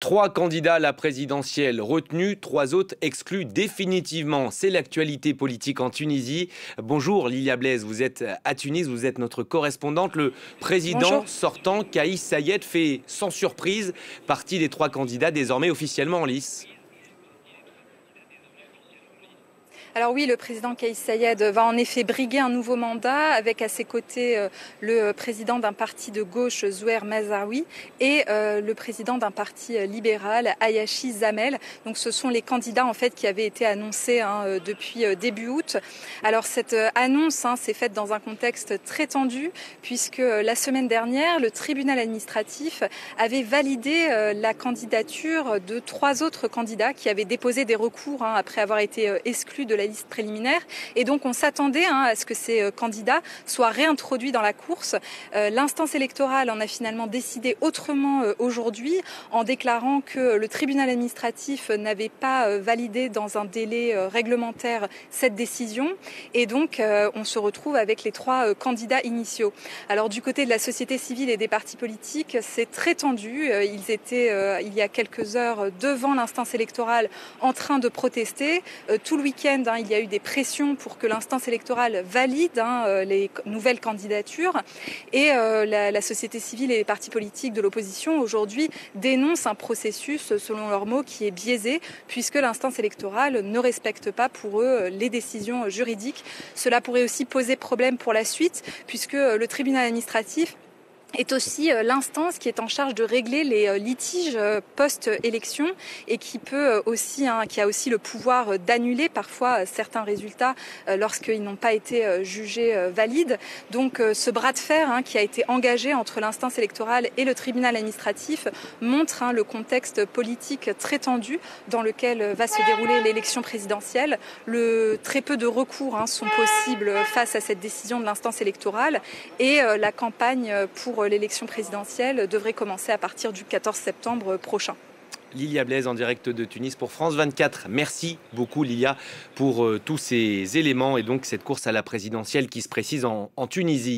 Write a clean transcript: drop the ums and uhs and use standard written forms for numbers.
3 candidats à la présidentielle retenus, 3 autres exclus définitivement. C'est l'actualité politique en Tunisie. Bonjour Lilia Blaise, vous êtes à Tunis, vous êtes notre correspondante. Le président sortant, Kais Saied, fait sans surprise partie des 3 candidats désormais officiellement en lice. Alors oui, le président Kais Saied va en effet briguer un nouveau mandat avec à ses côtés le président d'un parti de gauche, Zouheir Mezaoui, et le président d'un parti libéral, Ayachi Zamel. Donc ce sont les candidats en fait qui avaient été annoncés depuis début août. Alors cette annonce s'est faite dans un contexte très tendu puisque la semaine dernière, le tribunal administratif avait validé la candidature de 3 autres candidats qui avaient déposé des recours après avoir été exclus de la liste préliminaire, et donc on s'attendait à ce que ces candidats soient réintroduits dans la course. L'instance électorale en a finalement décidé autrement aujourd'hui en déclarant que le tribunal administratif n'avait pas validé dans un délai réglementaire cette décision, et donc on se retrouve avec les 3 candidats initiaux. Alors du côté de la société civile et des partis politiques, c'est très tendu. Ils étaient il y a quelques heures devant l'instance électorale en train de protester. Tout le week-end, il y a eu des pressions pour que l'instance électorale valide les nouvelles candidatures, et la société civile et les partis politiques de l'opposition aujourd'hui dénoncent un processus, selon leurs mots, qui est biaisé puisque l'instance électorale ne respecte pas pour eux les décisions juridiques. Cela pourrait aussi poser problème pour la suite puisque le tribunal administratif est aussi l'instance qui est en charge de régler les litiges post-élection et qui peut aussi, qui a aussi le pouvoir d'annuler parfois certains résultats lorsqu'ils n'ont pas été jugés valides. Donc ce bras de fer qui a été engagé entre l'instance électorale et le tribunal administratif montre le contexte politique très tendu dans lequel va se dérouler l'élection présidentielle. Très peu de recours sont possibles face à cette décision de l'instance électorale, et la campagne pour l'élection présidentielle devrait commencer à partir du 14 septembre prochain. Lilia Blaise en direct de Tunis pour France 24. Merci beaucoup Lilia pour tous ces éléments et donc cette course à la présidentielle qui se précise en Tunisie.